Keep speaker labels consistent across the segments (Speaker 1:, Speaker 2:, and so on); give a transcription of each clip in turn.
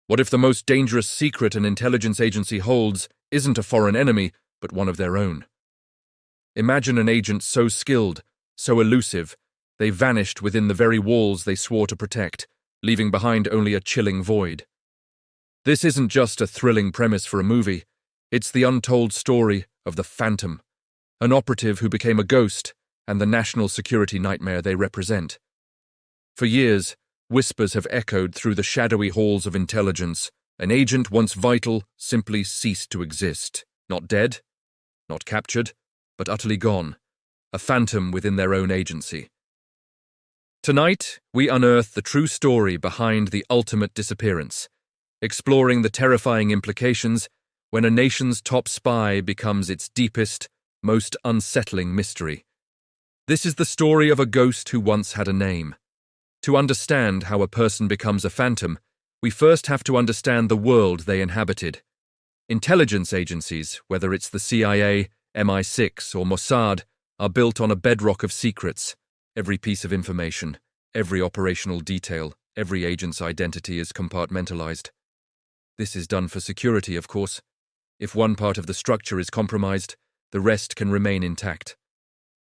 Speaker 1: What if the most dangerous secret an intelligence agency holds isn't a foreign enemy, but one of their own? Imagine an agent so skilled, so elusive, they vanished within the very walls they swore to protect, leaving behind only a chilling void. This isn't just a thrilling premise for a movie, it's the untold story of the Phantom, an operative who became a ghost and the national security nightmare they represent. For years, whispers have echoed through the shadowy halls of intelligence. An agent once vital simply ceased to exist. Not dead, not captured, but utterly gone. A phantom within their own agency. Tonight, we unearth the true story behind the ultimate disappearance, exploring the terrifying implications when a nation's top spy becomes its deepest, most unsettling mystery. This is the story of a ghost who once had a name. To understand how a person becomes a phantom, we first have to understand the world they inhabited. Intelligence agencies, whether it's the CIA, MI6, or Mossad, are built on a bedrock of secrets. Every piece of information, every operational detail, every agent's identity is compartmentalized. This is done for security, of course. If one part of the structure is compromised, the rest can remain intact.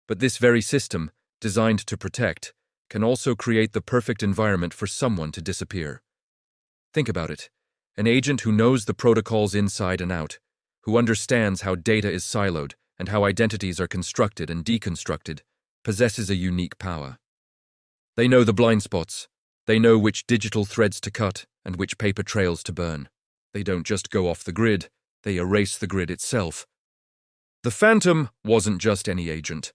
Speaker 1: But this very system, designed to protect, can also create the perfect environment for someone to disappear. Think about it. An agent who knows the protocols inside and out, who understands how data is siloed and how identities are constructed and deconstructed, possesses a unique power. They know the blind spots. They know which digital threads to cut and which paper trails to burn. They don't just go off the grid, they erase the grid itself. The Phantom wasn't just any agent.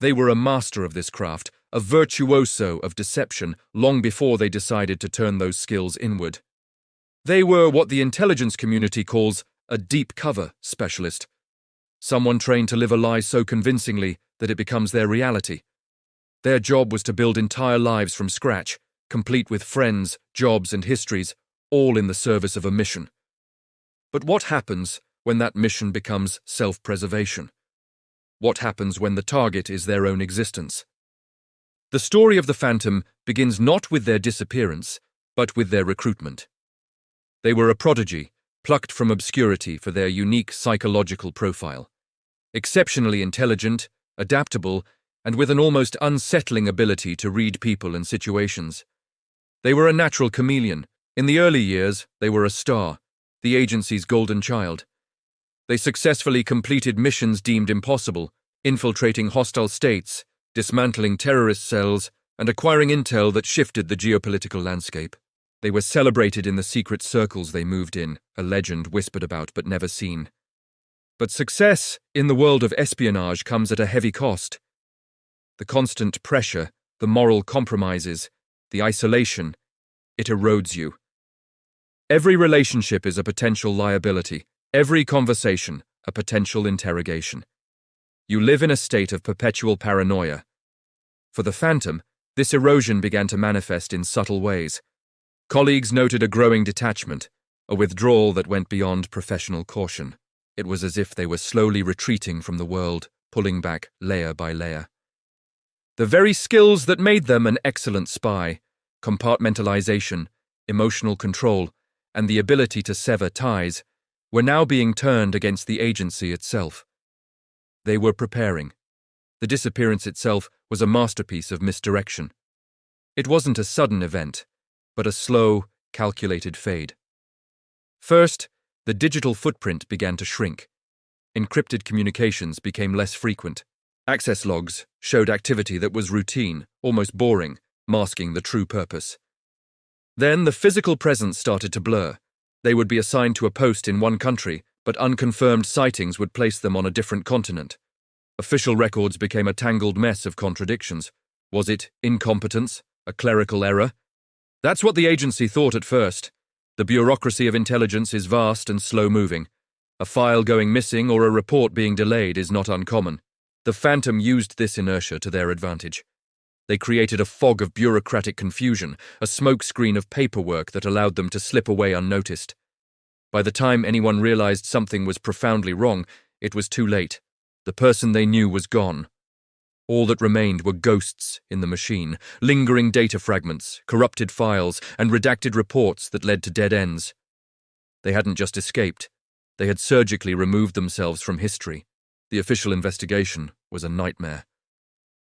Speaker 1: They were a master of this craft, a virtuoso of deception, long before they decided to turn those skills inward. They were what the intelligence community calls a deep cover specialist, someone trained to live a lie so convincingly that it becomes their reality. Their job was to build entire lives from scratch, complete with friends, jobs, and histories, all in the service of a mission. But what happens when that mission becomes self-preservation? What happens when the target is their own existence? The story of the Phantom begins not with their disappearance, but with their recruitment. They were a prodigy, plucked from obscurity for their unique psychological profile. Exceptionally intelligent, adaptable, and with an almost unsettling ability to read people and situations. They were a natural chameleon. In the early years, they were a star, the agency's golden child. They successfully completed missions deemed impossible, infiltrating hostile states, dismantling terrorist cells, and acquiring intel that shifted the geopolitical landscape. They were celebrated in the secret circles they moved in, a legend whispered about but never seen. But success in the world of espionage comes at a heavy cost. The constant pressure, the moral compromises, the isolation, it erodes you. Every relationship is a potential liability. Every conversation, a potential interrogation. You live in a state of perpetual paranoia. For the Phantom, this erosion began to manifest in subtle ways. Colleagues noted a growing detachment, a withdrawal that went beyond professional caution. It was as if they were slowly retreating from the world, pulling back layer by layer. The very skills that made them an excellent spy, compartmentalization, emotional control, and the ability to sever ties, were now being turned against the agency itself. They were preparing. The disappearance itself was a masterpiece of misdirection. It wasn't a sudden event, but a slow, calculated fade. First, the digital footprint began to shrink. Encrypted communications became less frequent. Access logs showed activity that was routine, almost boring, masking the true purpose. Then the physical presence started to blur. They would be assigned to a post in one country, but unconfirmed sightings would place them on a different continent. Official records became a tangled mess of contradictions. Was it incompetence? A clerical error? That's what the agency thought at first. The bureaucracy of intelligence is vast and slow-moving. A file going missing or a report being delayed is not uncommon. The Phantom used this inertia to their advantage. They created a fog of bureaucratic confusion, a smokescreen of paperwork that allowed them to slip away unnoticed. By the time anyone realized something was profoundly wrong, it was too late. The person they knew was gone. All that remained were ghosts in the machine, lingering data fragments, corrupted files, and redacted reports that led to dead ends. They hadn't just escaped. They had surgically removed themselves from history. The official investigation was a nightmare.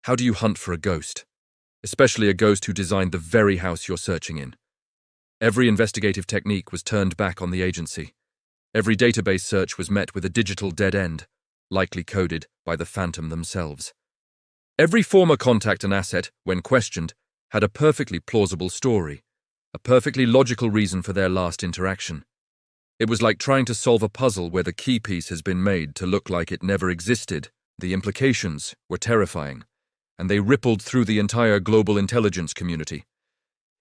Speaker 1: How do you hunt for a ghost? Especially a ghost who designed the very house you're searching in. Every investigative technique was turned back on the agency. Every database search was met with a digital dead end, likely coded by the Phantom themselves. Every former contact and asset, when questioned, had a perfectly plausible story, a perfectly logical reason for their last interaction. It was like trying to solve a puzzle where the key piece has been made to look like it never existed. The implications were terrifying, and they rippled through the entire global intelligence community.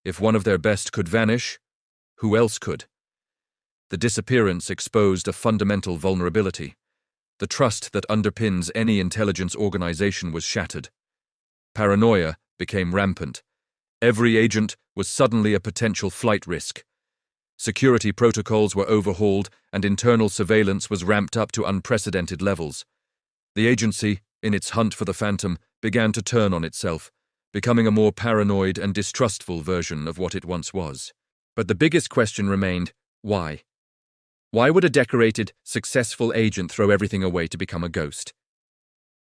Speaker 1: If one of their best could vanish, who else could? The disappearance exposed a fundamental vulnerability. The trust that underpins any intelligence organization was shattered. Paranoia became rampant. Every agent was suddenly a potential flight risk. Security protocols were overhauled, and internal surveillance was ramped up to unprecedented levels. The agency, in its hunt for the Phantom, began to turn on itself, becoming a more paranoid and distrustful version of what it once was. But the biggest question remained, why? Why would a decorated, successful agent throw everything away to become a ghost?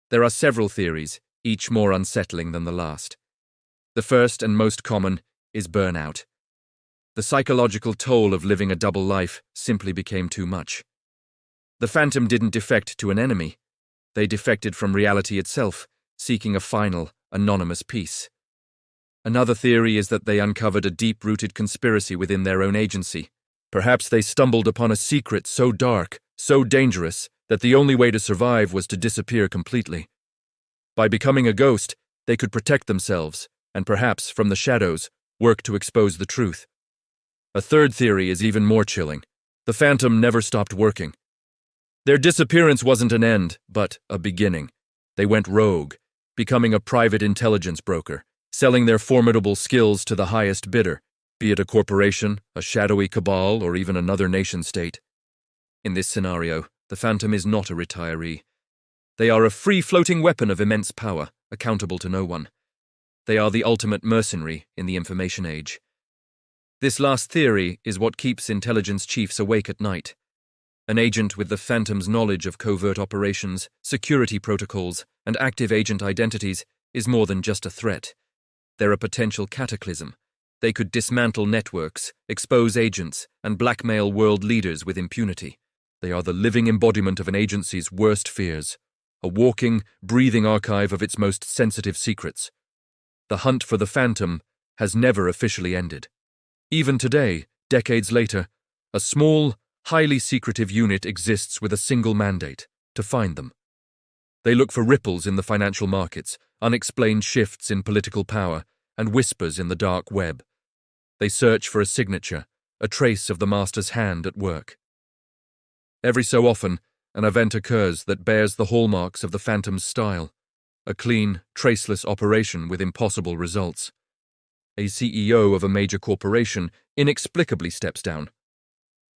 Speaker 1: There are several theories, each more unsettling than the last. The first and most common is burnout. The psychological toll of living a double life simply became too much. The Phantom didn't defect to an enemy. They defected from reality itself, seeking a final, anonymous peace. Another theory is that they uncovered a deep-rooted conspiracy within their own agency. Perhaps they stumbled upon a secret so dark, so dangerous, that the only way to survive was to disappear completely. By becoming a ghost, they could protect themselves, and perhaps, from the shadows, work to expose the truth. A third theory is even more chilling. The Phantom never stopped working. Their disappearance wasn't an end, but a beginning. They went rogue, becoming a private intelligence broker, selling their formidable skills to the highest bidder, be it a corporation, a shadowy cabal, or even another nation-state. In this scenario, the Phantom is not a retiree. They are a free-floating weapon of immense power, accountable to no one. They are the ultimate mercenary in the information age. This last theory is what keeps intelligence chiefs awake at night. An agent with the Phantom's knowledge of covert operations, security protocols, and active agent identities is more than just a threat. They're a potential cataclysm. They could dismantle networks, expose agents, and blackmail world leaders with impunity. They are the living embodiment of an agency's worst fears, a walking, breathing archive of its most sensitive secrets. The hunt for the Phantom has never officially ended. Even today, decades later, a small, highly secretive unit exists with a single mandate: to find them. They look for ripples in the financial markets, unexplained shifts in political power, and whispers in the dark web. They search for a signature, a trace of the master's hand at work. Every so often, an event occurs that bears the hallmarks of the Phantom's style: a clean, traceless operation with impossible results. A CEO of a major corporation inexplicably steps down.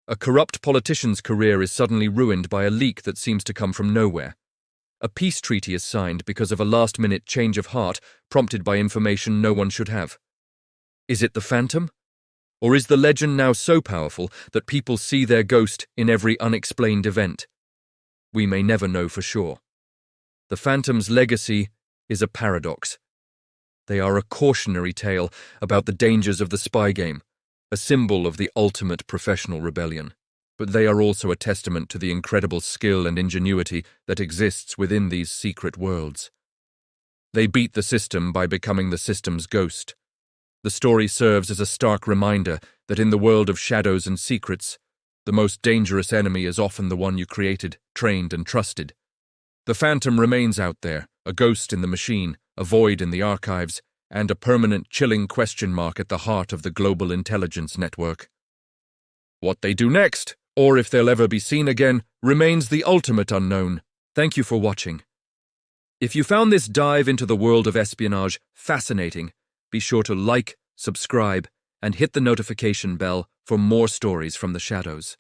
Speaker 1: A corrupt politician's career is suddenly ruined by a leak that seems to come from nowhere. A peace treaty is signed because of a last-minute change of heart prompted by information no one should have. Is it the Phantom? Or is the legend now so powerful that people see their ghost in every unexplained event? We may never know for sure. The Phantom's legacy is a paradox. They are a cautionary tale about the dangers of the spy game, a symbol of the ultimate professional rebellion. But they are also a testament to the incredible skill and ingenuity that exists within these secret worlds. They beat the system by becoming the system's ghost. The story serves as a stark reminder that in the world of shadows and secrets, the most dangerous enemy is often the one you created, trained, and trusted. The Phantom remains out there, a ghost in the machine, a void in the archives, and a permanent chilling question mark at the heart of the global intelligence network. What they do next, or if they'll ever be seen again, remains the ultimate unknown. Thank you for watching. If you found this dive into the world of espionage fascinating, be sure to like, subscribe, and hit the notification bell for more stories from the shadows.